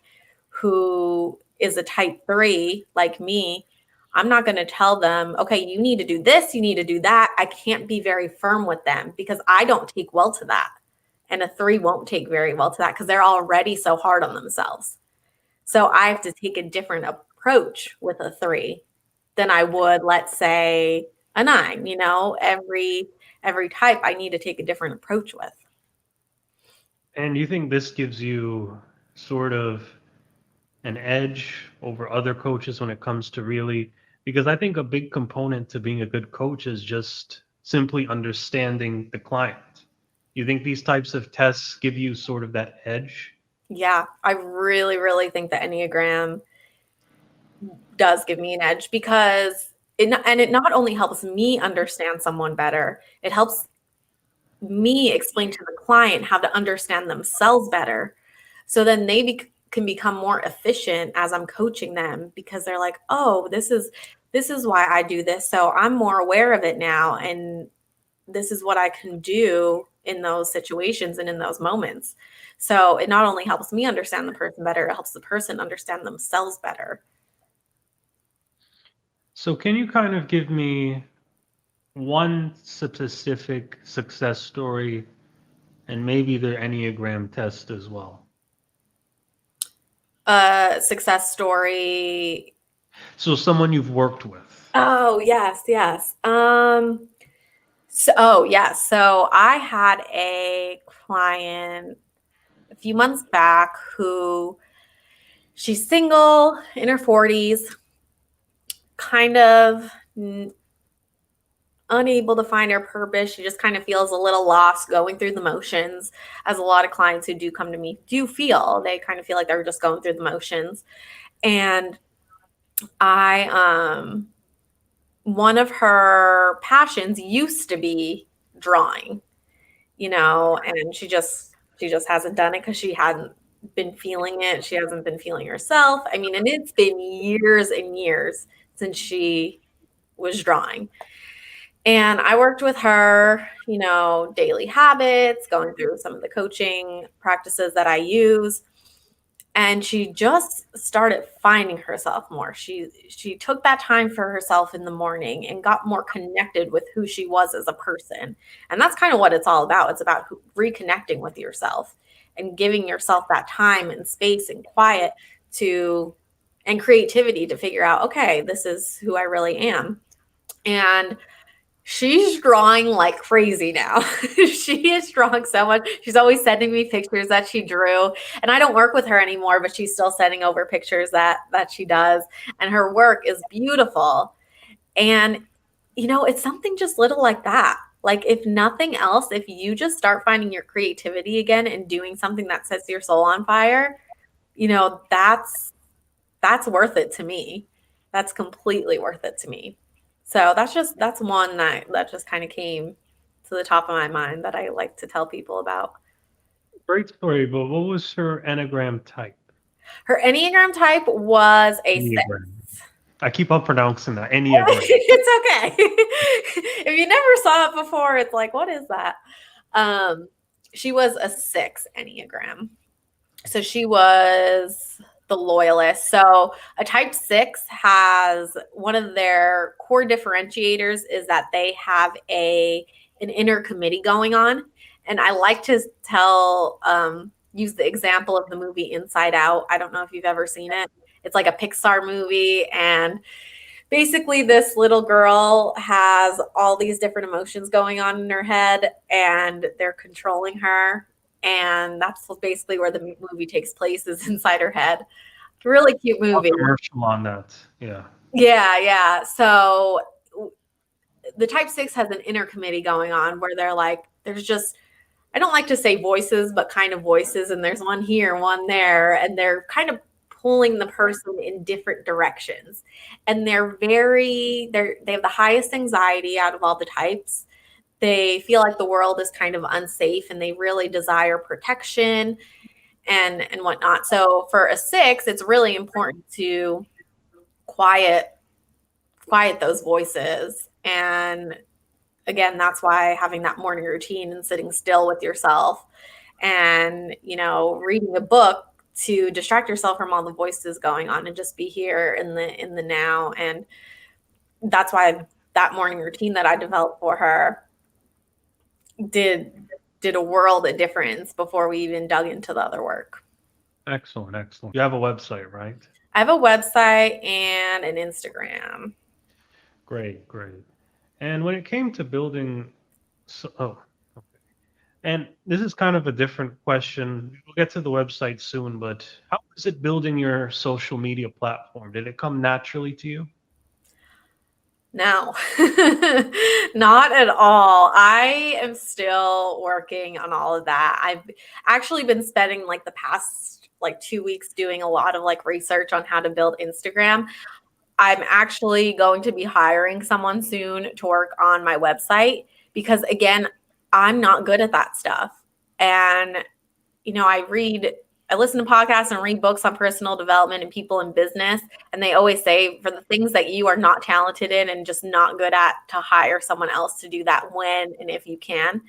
who is a type 3 like me, I'm not going to tell them, okay, you need to do this, you need to do that. I can't be very firm with them because I don't take well to that. And a 3 won't take very well to that because they're already so hard on themselves. So I have to take a different approach with a 3 than I would, let's say, a 9. Every type I need to take a different approach with. And you think this gives you sort of an edge over other coaches when it comes to really, because I think a big component to being a good coach is just simply understanding the client. You think these types of tests give you sort of that edge? Yeah, I really, really think the Enneagram does give me an edge because it not only helps me understand someone better, it helps me explain to the client how to understand themselves better. So then they can become more efficient as I'm coaching them because they're like, oh, this is why I do this. So I'm more aware of it now. And this is what I can do in those situations and in those moments. So it not only helps me understand the person better, it helps the person understand themselves better. So can you kind of give me one specific success story and maybe their Enneagram test as well? Success story. So someone you've worked with. Oh, yes, yes. Oh, yes. So I had a client a few months back who she's single in her 40s, kind of unable to find her purpose. She just kind of feels a little lost going through the motions, as a lot of clients who do come to me do feel. They kind of feel like they're just going through the motions. And I one of her passions used to be drawing, and she just hasn't done it because she hadn't been feeling it. She hasn't been feeling herself. I mean, and it's been years and years since she was drawing. And I worked with her, daily habits, going through some of the coaching practices that I use. And she just started finding herself more. She took that time for herself in the morning and got more connected with who she was as a person. And that's kind of what it's all about. It's about reconnecting with yourself and giving yourself that time and space and quiet to and creativity to figure out, okay, this is who I really am. And she's drawing like crazy now. She is drawing so much. She's always sending me pictures that she drew. And I don't work with her anymore, but she's still sending over pictures that she does. And her work is beautiful. And it's something just little like that. Like if nothing else, if you just start finding your creativity again and doing something that sets your soul on fire, that's worth it to me. That's completely worth it to me. So that's one that just kind of came to the top of my mind that I like to tell people about. Great story, but what was her Enneagram type? Her Enneagram type was a 6. Enneagram. I keep on pronouncing that. Enneagram. It's okay. If you never saw it before, it's like, what is that? She was a 6 Enneagram. So she was the loyalist. So a type 6 has one of their core differentiators is that they have an inner committee going on. And I like to use the example of the movie Inside Out. I don't know if you've ever seen it. It's like a Pixar movie. And basically this little girl has all these different emotions going on in her head and they're controlling her. And that's basically where the movie takes place, is inside her head. Really cute movie. Commercial on that. Yeah. Yeah. So the type 6 has an inner committee going on where they're like, there's just, I don't like to say voices, but kind of voices. And there's one here, one there, and they're kind of pulling the person in different directions. And they have the highest anxiety out of all the types. They feel like the world is kind of unsafe and they really desire protection and whatnot. So for a 6, it's really important to quiet those voices. And again, that's why having that morning routine and sitting still with yourself and, reading a book to distract yourself from all the voices going on and just be here in the now. And that's why that morning routine that I developed for her did a world of difference before we even dug into the other work. Excellent. You have a website, right? I have a website and an Instagram. Great. And when it came to building, okay. And this is kind of a different question. We'll get to the website soon, but how is it building your social media platform? Did it come naturally to you? No, not at all. I am still working on all of that. I've actually been spending like the past like 2 weeks doing a lot of like research on how to build Instagram. I'm actually going to be hiring someone soon to work on my website because, again, I'm not good at that stuff. And, I listen to podcasts and read books on personal development and people in business. And they always say for the things that you are not talented in and just not good at, to hire someone else to do that when and if you can,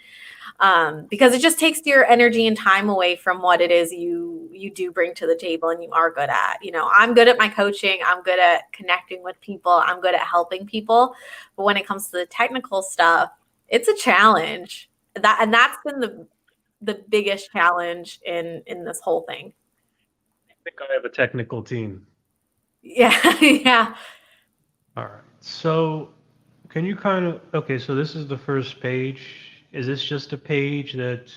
because it just takes your energy and time away from what it is you do bring to the table and you are good at. I'm good at my coaching. I'm good at connecting with people. I'm good at helping people. But when it comes to the technical stuff, it's a challenge. That's been the biggest challenge in this whole thing. I think I have a technical team. Yeah, yeah, All right. So can you kind of, okay, so this is the first page. Is this just a page that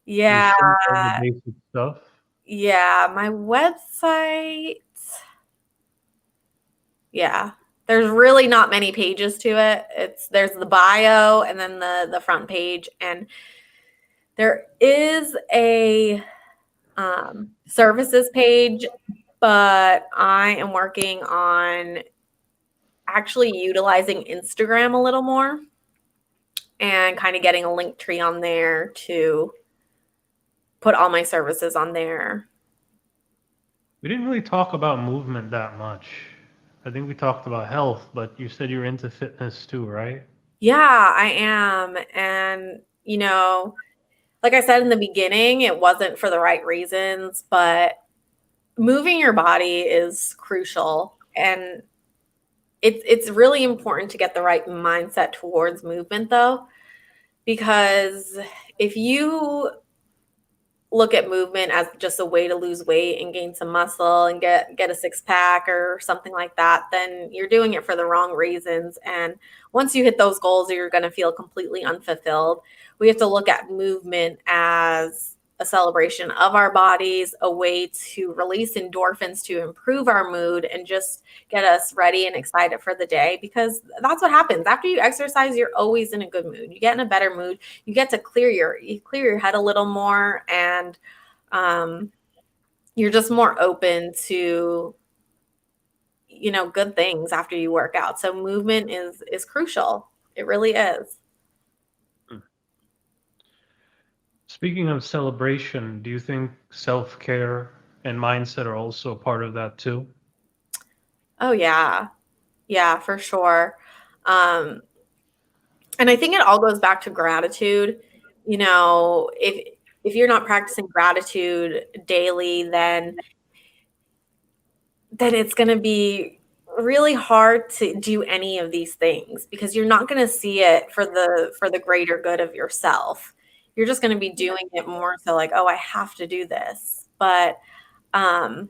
you yeah, show all the basic stuff? yeah. My website. Yeah. There's really not many pages to it. There's the bio and then the front page, and there is a services page, but I am working on actually utilizing Instagram a little more and kind of getting a link tree on there to put all my services on there. We didn't really talk about movement that much. I think we talked about health, but you said you're into fitness too, right? Yeah, I am. And, like I said in the beginning, it wasn't for the right reasons, but moving your body is crucial, and it's really important to get the right mindset towards movement, though, because if you look at movement as just a way to lose weight and gain some muscle and get a six pack or something like that, then you're doing it for the wrong reasons. And once you hit those goals, you're going to feel completely unfulfilled. We have to look at movement as a celebration of our bodies, a way to release endorphins to improve our mood and just get us ready and excited for the day, because that's what happens after you exercise. You're always in a good mood. You get in a better mood. You get to you clear your head a little more, and um, you're just more open to good things after you work out. So movement is crucial. It really is. Hmm. Speaking of celebration, do you think self-care and mindset are also a part of that too? Oh yeah, yeah, for sure. um, and I think it all goes back to gratitude. If you're not practicing gratitude daily, then it's going to be really hard to do any of these things, because you're not going to see it for the greater good of yourself. You're just going to be doing it more so like, oh, I have to do this. But um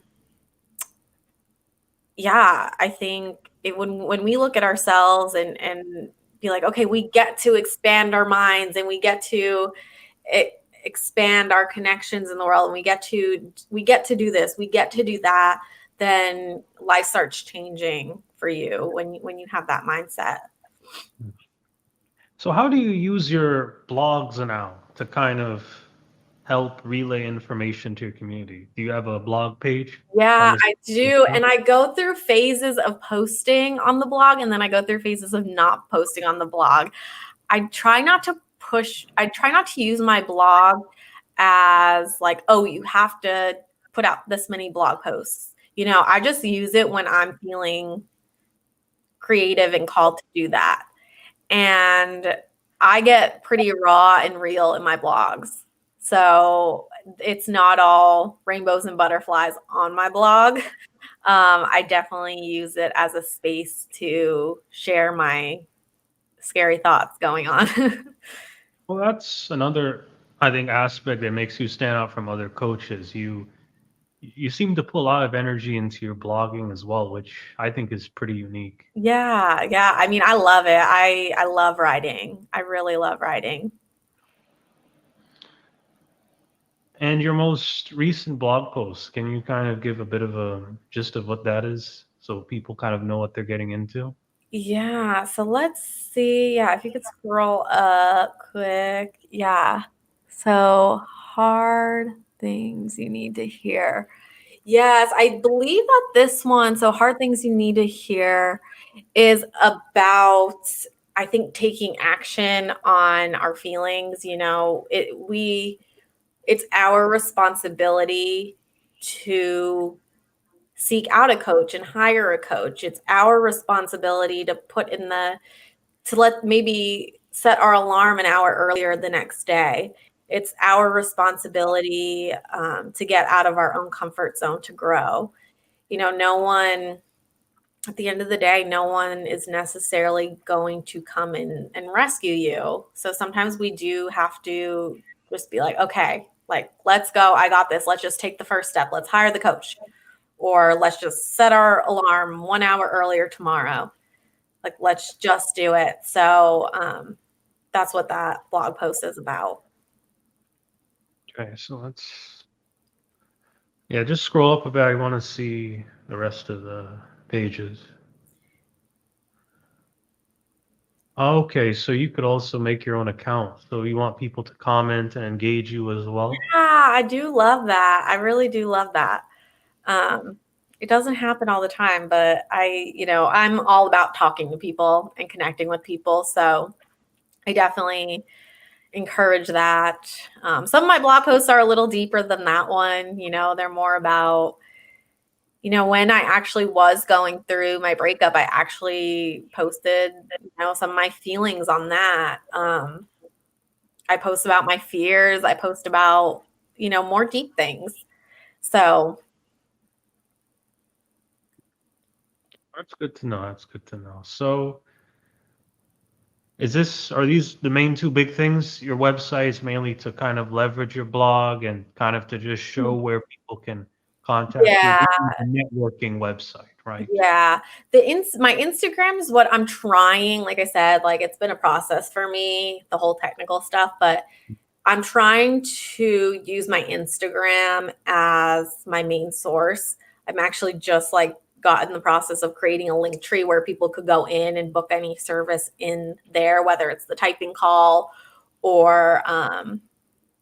yeah, I think when we look at ourselves and be like, okay, we get to expand our minds, and we get to e- expand our connections in the world, and we get to do this, we get to do that, then life starts changing for you when you have that mindset. So how do you use your blogs now to kind of help relay information to your community? Do you have a blog page on Yeah, this? I do. And I go through phases of posting on the blog, and then I go through phases of not posting on the blog. I try not to use my blog as like, oh, you have to put out this many blog posts. I just use it when I'm feeling creative and called to do that. And I get pretty raw and real in my blogs. So it's not all rainbows and butterflies on my blog. I definitely use it as a space to share my scary thoughts going on. Well, that's another, I think, aspect that makes you stand out from other coaches. You seem to put a lot of energy into your blogging as well, which I think is pretty unique. Yeah, yeah. I mean, I love it. I love writing. I really love writing. And your most recent blog post, can you kind of give a bit of a gist of what that is so people kind of know what they're getting into? Yeah, so let's see. Yeah, if you could scroll up quick. Yeah. So hard things you need to hear. Yes, I believe that this one, so hard things you need to hear, is about, I think, taking action on our feelings. It's our responsibility to seek out a coach and hire a coach. It's our responsibility to let maybe set our alarm an hour earlier the next day. It's our responsibility to get out of our own comfort zone to grow. No one, at the end of the day, no one is necessarily going to come in and rescue you. So sometimes we do have to just be like, okay, like, let's go. I got this. Let's just take the first step. Let's hire the coach, or let's just set our alarm 1 hour earlier tomorrow. Like, let's just do it. So that's what that blog post is about. Okay, so let's, yeah, just scroll up a bit. I want to see the rest of the pages. Okay, so you could also make your own account. So you want people to comment and engage you as well? Yeah, I do love that. I really do love that. Um, it doesn't happen all the time, but I'm all about talking to people and connecting with people. So I definitely encourage that. Some of my blog posts are a little deeper than that one. They're more about, when I actually was going through my breakup, I actually posted, some of my feelings on that. I post about my fears. I post about, more deep things. So That's good to know. That's good to know. So are these the main two big things? Your website is mainly to kind of leverage your blog and kind of to just show where people can contact you. yeah, This is a networking website, right? yeah. My Instagram is what I'm trying. Like I said, like, it's been a process for me, the whole technical stuff, but I'm trying to use my Instagram as my main source. I'm actually just like got in the process of creating a link tree where people could go in and book any service in there, whether it's the typing call or I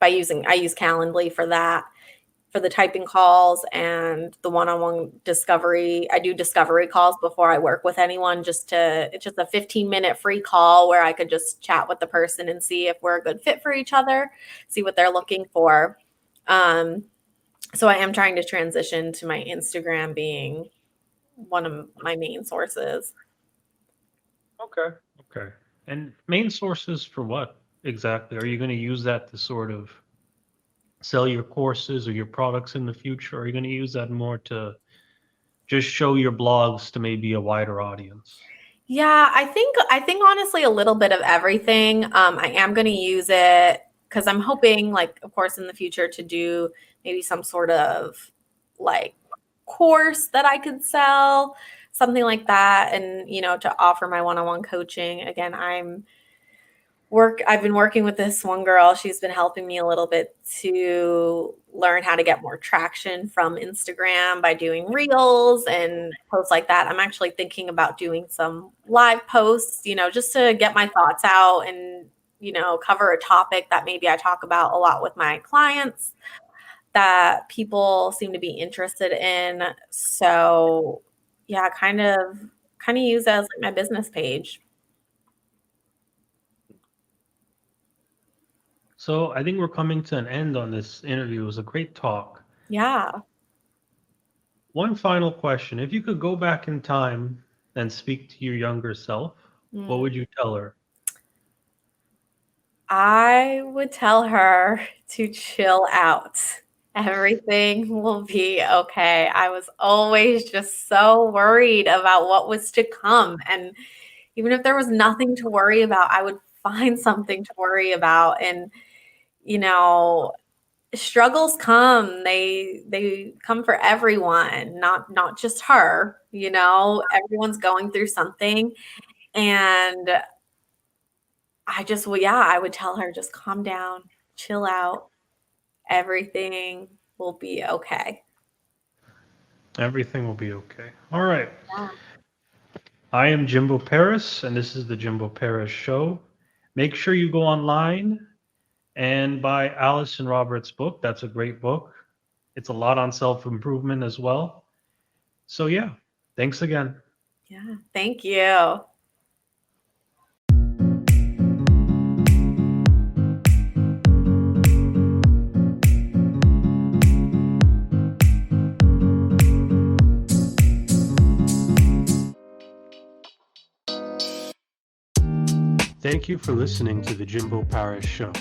use Calendly for that, for the typing calls and the one-on-one discovery. I do discovery calls before I work with anyone, it's just a 15-minute free call where I could just chat with the person and see if we're a good fit for each other, see what they're looking for. Um, so I am trying to transition to my Instagram being one of my main sources. Okay. Okay. And main sources for what exactly? Are you going to use that to sort of sell your courses or your products in the future? Or are you going to use that more to just show your blogs to maybe a wider audience? Yeah, I think honestly a little bit of everything. I am going to use it because I'm hoping, like, of course, in the future to do maybe some sort of like course that I could sell, something like that, and to offer my one-on-one coaching. Again, I've been working with this one girl. She's been helping me a little bit to learn how to get more traction from Instagram by doing reels and posts like that. I'm actually thinking about doing some live posts, just to get my thoughts out and, cover a topic that maybe I talk about a lot with my clients that people seem to be interested in. So, yeah, kind of use it as like my business page. So I think we're coming to an end on this interview. It was a great talk. Yeah. One final question. If you could go back in time and speak to your younger self, what Mm. would you tell her? I would tell her to chill out. Everything will be okay. I was always just so worried about what was to come. And even if there was nothing to worry about, I would find something to worry about. And, you know, struggles come. They come for everyone, not just her. Everyone's going through something. And well, yeah, I would tell her, just calm down, chill out. Everything will be okay. Everything will be okay. All right. Yeah. I am Jimbo Paris, and this is the Jimbo Paris Show. Make sure you go online and buy Allison Roberts' book. That's a great book. It's a lot on self improvement as well. So, yeah, thanks again. Yeah, thank you. Thank you for listening to the Jimbo Paris Show.